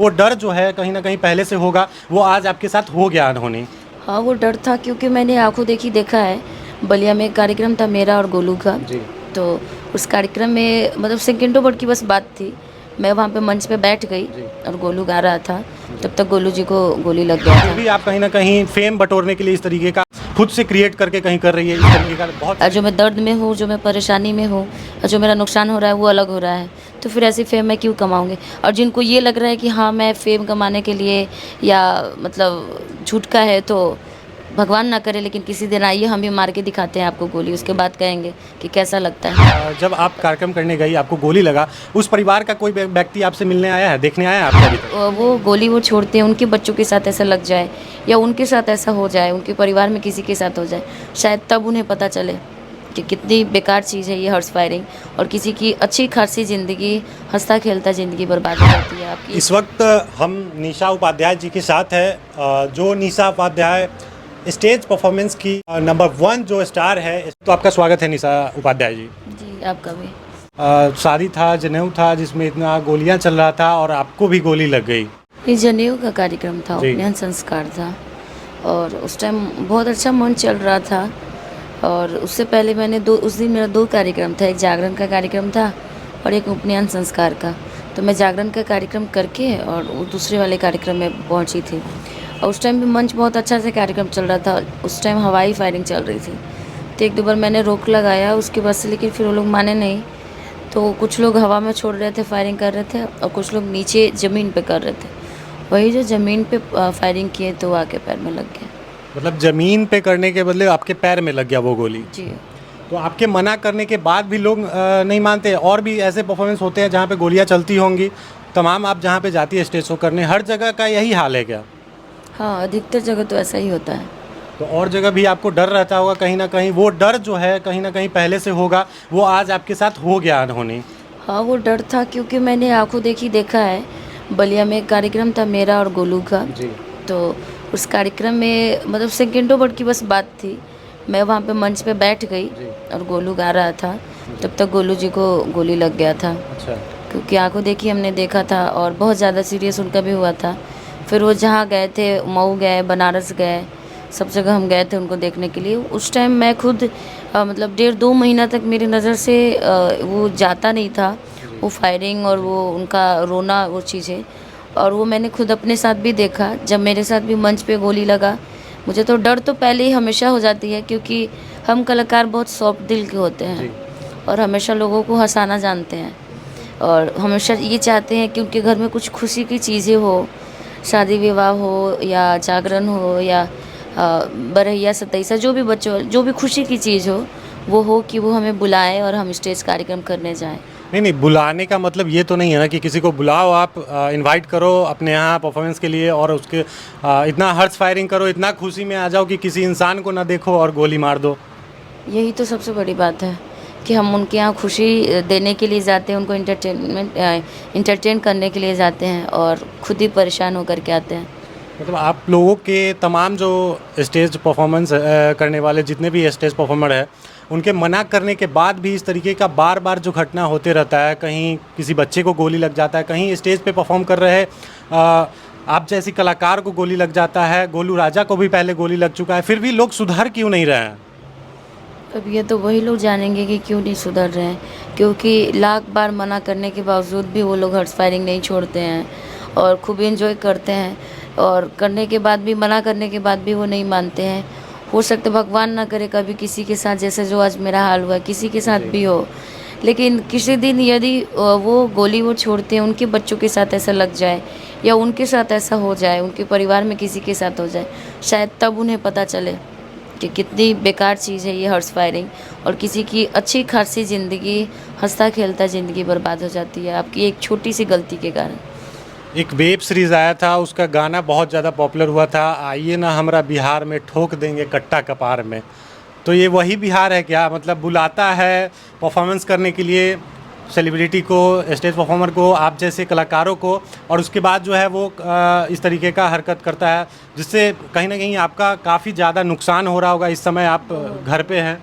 वो डर जो है कहीं न कहीं पहले से होगा, वो आज आपके साथ हो गया अनहोनी। हाँ, वो डर था क्योंकि मैंने आँखों देखी देखा है, बलिया में एक कार्यक्रम था मेरा और गोलू का। जी। तो उस कार्यक्रम में मतलब सेकंडों भर की बस बात थी। मैं वहाँ पे मंच पे बैठ गई जी। और गोलू गा रहा था, जी। तब तक गोलू जी को गोली लग गया फिर था। भी आप कहीं न कहीं फ़ेम बटोरने के लिए इस तरीके का खुद से क्रिएट करके कहीं कर रही है, इस तरीके का बहुत और जो मैं दर्द में हूँ, जो मैं परेशानी में हूँ और जो मेरा नुकसान हो रहा है वो अलग हो रहा है, तो फिर ऐसी फ़ेम मैं क्यों कमाऊँगी? और जिनको ये लग रहा है कि हाँ, मैं फ़ेम कमाने के लिए या मतलब झूठ का है, तो भगवान ना करे लेकिन किसी दिन आइए हम भी मार के दिखाते हैं आपको गोली, उसके बाद कहेंगे कि कैसा लगता है। जब आप कार्यक्रम करने गई, आपको गोली लगा, उस परिवार का कोई व्यक्ति आपसे मिलने आया है, देखने आया है आपको अभी तक? वो गोली वो छोड़ते हैं, उनके बच्चों के साथ ऐसा लग जाए या उनके साथ ऐसा हो जाए, उनके परिवार में किसी के साथ हो जाए, शायद तब उन्हें पता चले कि कितनी बेकार चीज़ है ये हॉर्स फायरिंग और किसी की अच्छी खासी ज़िंदगी, हँसता-खेलता ज़िंदगी बर्बाद हो जाती है आपकी। इस वक्त हम निशा उपाध्याय जी के साथ हैं, जो निशा उपाध्याय स्टेज परफॉर्मेंस की नंबर 1 जो स्टार है। तो आपका स्वागत है निशा उपाध्याय जी। जी, आपका भी। शादी था, जनेऊ था जिसमें इतना गोलियां चल रहा था और आपको भी गोली लग गई। ये जनेऊ का कार्यक्रम था, जी। उपनयन संस्कार था और उस टाइम बहुत अच्छा मन चल रहा था और उससे पहले मैंने उस दिन मेरा 2 कार्यक्रम था, एक जागरण का कार्यक्रम था और एक उपनयन संस्कार का। तो मैं जागरण का कार्यक्रम करके और वो दूसरे वाले कार्यक्रम में पहुंची थी और उस टाइम भी मंच बहुत अच्छा से कार्यक्रम चल रहा था। उस टाइम हवाई फायरिंग चल रही थी, तो 1-2 बार मैंने रोक लगाया उसके बाद से, लेकिन फिर वो लोग माने नहीं। तो कुछ लोग हवा में छोड़ रहे थे, फायरिंग कर रहे थे और कुछ लोग नीचे ज़मीन पे कर रहे थे। वही जो ज़मीन पे फायरिंग किए तो वो आके पैर में लग गया। मतलब जमीन पे करने के बदले आपके पैर में लग गया वो गोली। जी। तो आपके मना करने के बाद भी लोग नहीं मानते। और भी ऐसे परफॉर्मेंस होते हैं जहाँ पे गोलियाँ चलती होंगी, तमाम आप जहाँ पे जाती है स्टेज शो करने, हर जगह का यही हाल है क्या? हाँ, अधिकतर जगह तो ऐसा ही होता है। तो और जगह भी आपको डर रहता होगा कहीं ना कहीं, वो डर जो है कहीं ना कहीं पहले से होगा, वो आज आपके साथ हो गया अनहोनी। हाँ, वो डर था क्योंकि मैंने आँखों देखी देखा है, बलिया में एक कार्यक्रम था मेरा और गोलू का। जी। तो उस कार्यक्रम में मतलब सेकंडों भर की बस बात थी। मैं वहाँ पे मंच पे बैठ गई जी। और गोलू गा रहा था, तब तक गोलू जी को गोली लग गया था। अच्छा। क्योंकि आँखों देखी हमने देखा था और बहुत ज़्यादा सीरियस उनका भी हुआ था। फिर वो जहाँ गए थे, मऊ गए, बनारस गए, सब जगह हम गए थे उनको देखने के लिए। उस टाइम मैं खुद मतलब 1.5-2 महीना तक मेरी नज़र से वो जाता नहीं था, वो फायरिंग और वो उनका रोना, वो चीज़ें। और वो मैंने खुद अपने साथ भी देखा, जब मेरे साथ भी मंच पे गोली लगा। मुझे तो डर तो पहले ही हमेशा हो जाती है क्योंकि हम कलाकार बहुत सॉफ्ट दिल के होते जी। हैं और हमेशा लोगों को हँसाना जानते हैं और हमेशा ये चाहते हैं कि उनके घर में कुछ खुशी की चीज़ें हो, शादी विवाह हो या जागरण हो या बरहैया सतैसा, जो भी बच्चों जो भी खुशी की चीज़ हो कि वो हमें बुलाएं और हम स्टेज कार्यक्रम करने जाएं। नहीं नहीं, बुलाने का मतलब ये तो नहीं है ना कि किसी को बुलाओ, आप इनवाइट करो अपने यहाँ परफॉर्मेंस के लिए और उसके इतना हर्ष फायरिंग करो, इतना खुशी में आ जाओ कि किसी इंसान को ना देखो और गोली मार दो। यही तो सबसे बड़ी बात है कि हम उनके यहाँ खुशी देने के लिए जाते हैं, उनको इंटरटेन करने के लिए जाते हैं और खुद ही परेशान होकर के आते हैं। मतलब आप लोगों के तमाम जो स्टेज परफॉर्मेंस करने वाले जितने भी स्टेज परफॉर्मर हैं, उनके मना करने के बाद भी इस तरीके का बार बार जो घटना होते रहता है, कहीं किसी बच्चे को गोली लग जाता है, कहीं स्टेज पे परफॉर्म कर रहे आप जैसी कलाकार को गोली लग जाता है, गोलू राजा को भी पहले गोली लग चुका है, फिर भी लोग सुधर क्यों नहीं रहे हैं? अब ये तो वही लोग जानेंगे कि क्यों नहीं सुधर रहे हैं, क्योंकि लाख बार मना करने के बावजूद भी वो लोग हर्ष फायरिंग नहीं छोड़ते हैं और खूब एंजॉय करते हैं और करने के बाद भी, मना करने के बाद भी वो नहीं मानते हैं। हो सकता है भगवान ना करे कभी किसी के साथ जैसे जो आज मेरा हाल हुआ, किसी के साथ जी। भी हो, लेकिन किसी दिन यदि वो गोली वो छोड़ते हैं, उनके बच्चों के साथ ऐसा लग जाए या उनके साथ ऐसा हो जाए, उनके परिवार में किसी के साथ हो जाए, शायद तब उन्हें पता चले कि कितनी बेकार चीज़ है ये हॉर्स फायरिंग और किसी की अच्छी खासी ज़िंदगी, हँसता खेलता ज़िंदगी बर्बाद हो जाती है आपकी एक छोटी सी गलती के कारण। एक वेब सीरीज़ आया था, उसका गाना बहुत ज़्यादा पॉपुलर हुआ था, आइए ना हमरा बिहार में ठोक देंगे कट्टा कपार में। तो ये वही बिहार है क्या? मतलब बुलाता है परफॉर्मेंस करने के लिए सेलिब्रिटी को, स्टेज परफॉर्मर को, आप जैसे कलाकारों को, और उसके बाद जो है वो इस तरीके का हरकत करता है, जिससे कहीं ना कहीं आपका काफ़ी ज़्यादा नुकसान हो रहा होगा। इस समय आप घर पे हैं।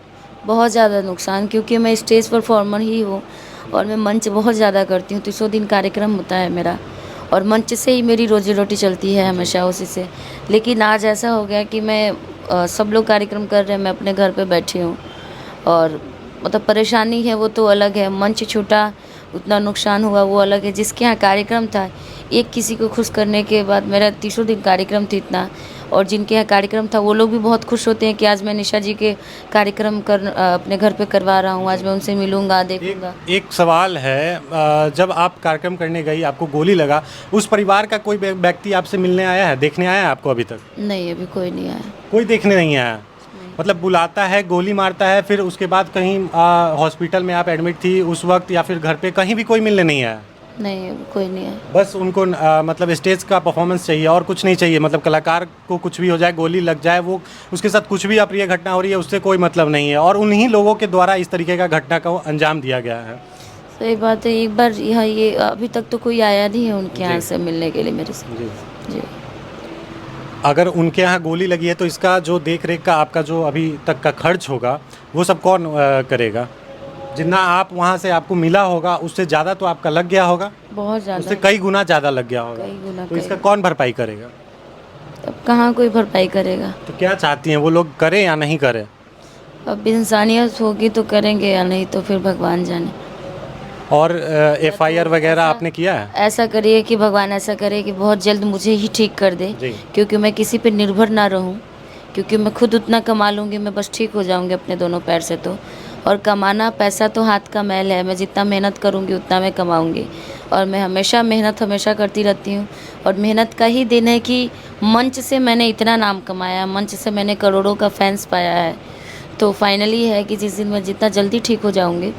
बहुत ज़्यादा नुकसान, क्योंकि मैं स्टेज परफॉर्मर ही हूँ और मैं मंच बहुत ज़्यादा करती हूँ। 300 दिन कार्यक्रम होता है मेरा और मंच से ही मेरी रोजी रोटी चलती है हमेशा उसी से। लेकिन आज ऐसा हो गया कि मैं सब लोग कार्यक्रम कर रहे हैं, मैं अपने घर पे बैठी हूँ और मतलब परेशानी है वो तो अलग है, मंच छूटा उतना नुकसान हुआ वो अलग है। जिसके यहाँ कार्यक्रम था, एक किसी को खुश करने के बाद मेरा तीसरों दिन कार्यक्रम थी इतना, और जिनके यहाँ कार्यक्रम था वो लोग भी बहुत खुश होते हैं कि आज मैं निशा जी के कार्यक्रम अपने घर पे करवा रहा हूँ, आज मैं उनसे मिलूँगा, देखूँगा। एक सवाल है, जब आप कार्यक्रम करने गई आपको गोली लगा, उस परिवार का कोई व्यक्ति आपसे मिलने आया है, देखने आया है आपको अभी तक? नहीं, अभी कोई नहीं आया। कोई देखने नहीं आया? मतलब बुलाता है, गोली मारता है, फिर उसके बाद कहीं हॉस्पिटल में आप एडमिट थी उस वक्त, या फिर घर पे कहीं भी कोई मिलने नहीं आया? नहीं, अभी कोई नहीं आया। बस उनको मतलब स्टेज का परफॉर्मेंस चाहिए और कुछ नहीं चाहिए, मतलब कलाकार को कुछ भी हो जाए, गोली लग जाए, वो उसके साथ कुछ भी अप्रिय घटना हो रही है उससे कोई मतलब नहीं है, और उन्हीं लोगों के द्वारा इस तरीके का घटना को अंजाम दिया गया है। सही बात है। एक बार यहाँ ये अभी तक तो कोई आया नहीं है उनके यहाँ से मिलने के लिए मेरे से। जी। जी। अगर उनके यहाँ गोली लगी है तो इसका जो देख रेख का आपका जो अभी तक का खर्च होगा वो सब कौन करेगा? जितना आप वहाँ से आपको मिला होगा उससे ज़्यादा तो आपका लग गया होगा, बहुत ज़्यादा, उससे कई गुना ज़्यादा लग गया होगा। कई गुना। तो इसका कौन भरपाई करेगा? अब कहाँ कोई भरपाई करेगा? तो क्या चाहती हैं वो लोग करें या नहीं करें? अब इंसानियत होगी तो करेंगे, या नहीं तो फिर भगवान जाने। और FIR वगैरह आपने किया है? ऐसा करिए कि भगवान ऐसा करे कि बहुत जल्द मुझे ही ठीक कर दे, जी। क्योंकि मैं किसी पे निर्भर ना रहूं, क्योंकि मैं खुद उतना कमा लूँगी, मैं बस ठीक हो जाऊंगी अपने दोनों पैर से। तो और कमाना, पैसा तो हाथ का मैल है, मैं जितना मेहनत करूंगी उतना मैं कमाऊंगी, और मैं हमेशा मेहनत हमेशा करती रहती हूँ। और मेहनत का ही दिन है कि मंच से मैंने इतना नाम कमाया, मंच से मैंने करोड़ों का फैंस पाया है। तो फाइनली है कि जिस दिन मैं जितना जल्दी ठीक हो जाऊँगी,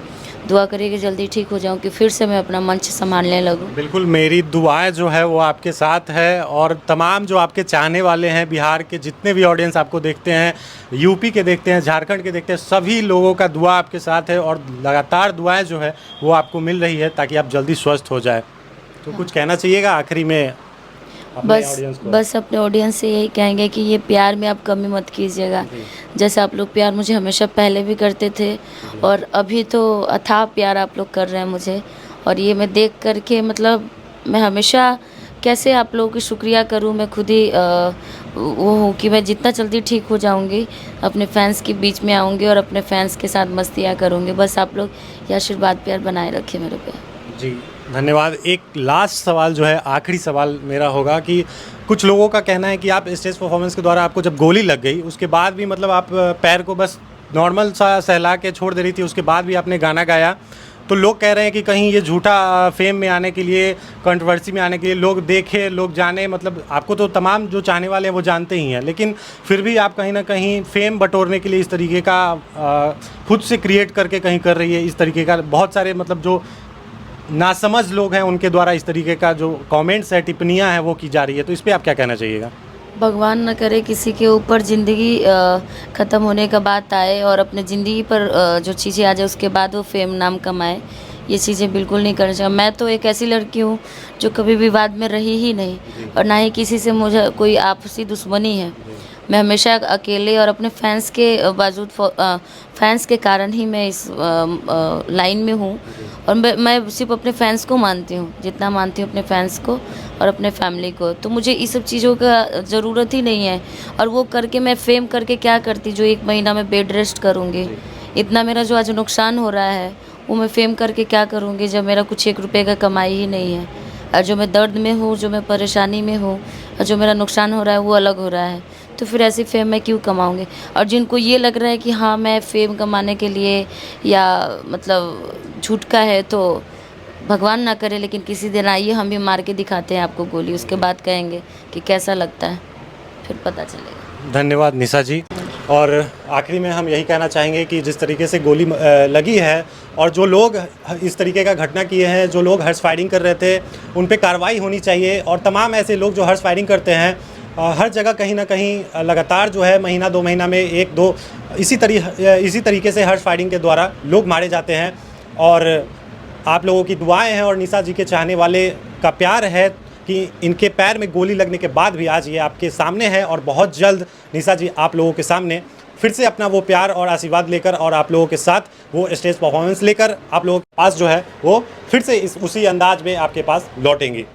दुआ करिए कि जल्दी ठीक हो जाऊँ कि फिर से मैं अपना मंच संभालने लगूँ। बिल्कुल, मेरी दुआएं जो है वो आपके साथ है, और तमाम जो आपके चाहने वाले हैं, बिहार के जितने भी ऑडियंस आपको देखते हैं, यूपी के देखते हैं, झारखंड के देखते हैं, सभी लोगों का दुआ आपके साथ है, और लगातार दुआएं जो है वो आपको मिल रही है ताकि आप जल्दी स्वस्थ हो जाए। तो कुछ कहना चाहिएगा आखिरी में अपने ऑडियंस को? बस अपने ऑडियंस से यही कहेंगे कि ये प्यार में आप कमी मत कीजिएगा। जैसे आप लोग प्यार मुझे हमेशा पहले भी करते थे, और अभी तो अथाह प्यार आप लोग कर रहे हैं मुझे, और ये मैं देख करके मतलब मैं हमेशा कैसे आप लोगों की शुक्रिया करूं, मैं खुद ही वो हूँ कि मैं जितना जल्दी ठीक हो जाऊंगी अपने फैंस के बीच में आऊँगी और अपने फैंस के साथ मस्तियाँ करूँगी। बस आप लोग ये आशीर्वाद प्यार बनाए रखें मेरे पे। जी, धन्यवाद। एक लास्ट सवाल जो है, आखिरी सवाल मेरा होगा कि कुछ लोगों का कहना है कि आप स्टेज परफॉर्मेंस के द्वारा आपको जब गोली लग गई उसके बाद भी मतलब आप पैर को बस नॉर्मल सा सहला के छोड़ दे रही थी, उसके बाद भी आपने गाना गाया। तो लोग कह रहे हैं कि कहीं ये झूठा फेम में आने के लिए, कंट्रोवर्सी में आने के लिए, लोग देखें, लोग जाने, मतलब आपको तो तमाम जो चाहने वाले हैं वो जानते ही हैं, लेकिन फिर भी आप कहीं ना कहीं फेम बटोरने के लिए इस तरीके का खुद से क्रिएट करके कहीं कर रही है, इस तरीके का बहुत सारे मतलब जो नासमझ लोग हैं उनके द्वारा इस तरीके का जो कमेंट्स है, टिप्पणियां हैं वो की जा रही है। तो इस पे आप क्या कहना चाहिएगा? भगवान न करे किसी के ऊपर ज़िंदगी ख़त्म होने का बात आए और अपने ज़िंदगी पर जो चीज़ें आ जाए उसके बाद वो फेम नाम कमाए, ये चीज़ें बिल्कुल नहीं करना चाहिए। मैं तो एक ऐसी लड़की हूँ जो कभी विवाद में रही ही नहीं, और ना ही किसी से मुझे कोई आपसी दुश्मनी है। मैं हमेशा अकेले और अपने फैंस के बावजूद फैंस के कारण ही मैं इस लाइन में हूँ, और मैं सिर्फ अपने फैंस को मानती हूँ, जितना मानती हूँ अपने फैंस को और अपने फैमिली को। तो मुझे इस सब चीज़ों का ज़रूरत ही नहीं है, और वो करके मैं फेम करके क्या करती, जो 1 महीना में बेड रेस्ट करूँगी। इतना मेरा जो आज नुकसान हो रहा है वो मैं फेम करके क्या करूँगी, जब मेरा कुछ 1 रुपये का कमाई ही नहीं है, और जो मैं दर्द में हूँ, जो मैं परेशानी में हूँ, और जो मेरा नुकसान हो रहा है वो अलग हो रहा है। तो फिर ऐसी फेम मैं क्यों कमाऊँगी? और जिनको ये लग रहा है कि हाँ मैं फेम कमाने के लिए या मतलब झूठ का है, तो भगवान ना करे, लेकिन किसी दिन आइए हम भी मार के दिखाते हैं आपको गोली, उसके बाद कहेंगे कि कैसा लगता है, फिर पता चलेगा। धन्यवाद निशा जी। और आखिरी में हम यही कहना चाहेंगे कि जिस तरीके से गोली लगी है और जो लोग इस तरीके का घटना किए हैं, जो लोग हर्ष फायरिंग कर रहे थे, उन पे कार्रवाई होनी चाहिए। और तमाम ऐसे लोग जो हर्ष फायरिंग करते हैं, हर जगह कहीं ना कहीं लगातार जो है महीना 2 महीना में 1-2 इसी तरीके से हर्ष फायरिंग के द्वारा लोग मारे जाते हैं। और आप लोगों की दुआएं हैं और निशा जी के चाहने वाले का प्यार है कि इनके पैर में गोली लगने के बाद भी आज ये आपके सामने है, और बहुत जल्द निशा जी आप लोगों के सामने फिर से अपना वो प्यार और आशीर्वाद लेकर और आप लोगों के साथ वो स्टेज परफॉर्मेंस लेकर आप लोगों के पास जो है वो फिर से उसी अंदाज में आपके पास लौटेंगी।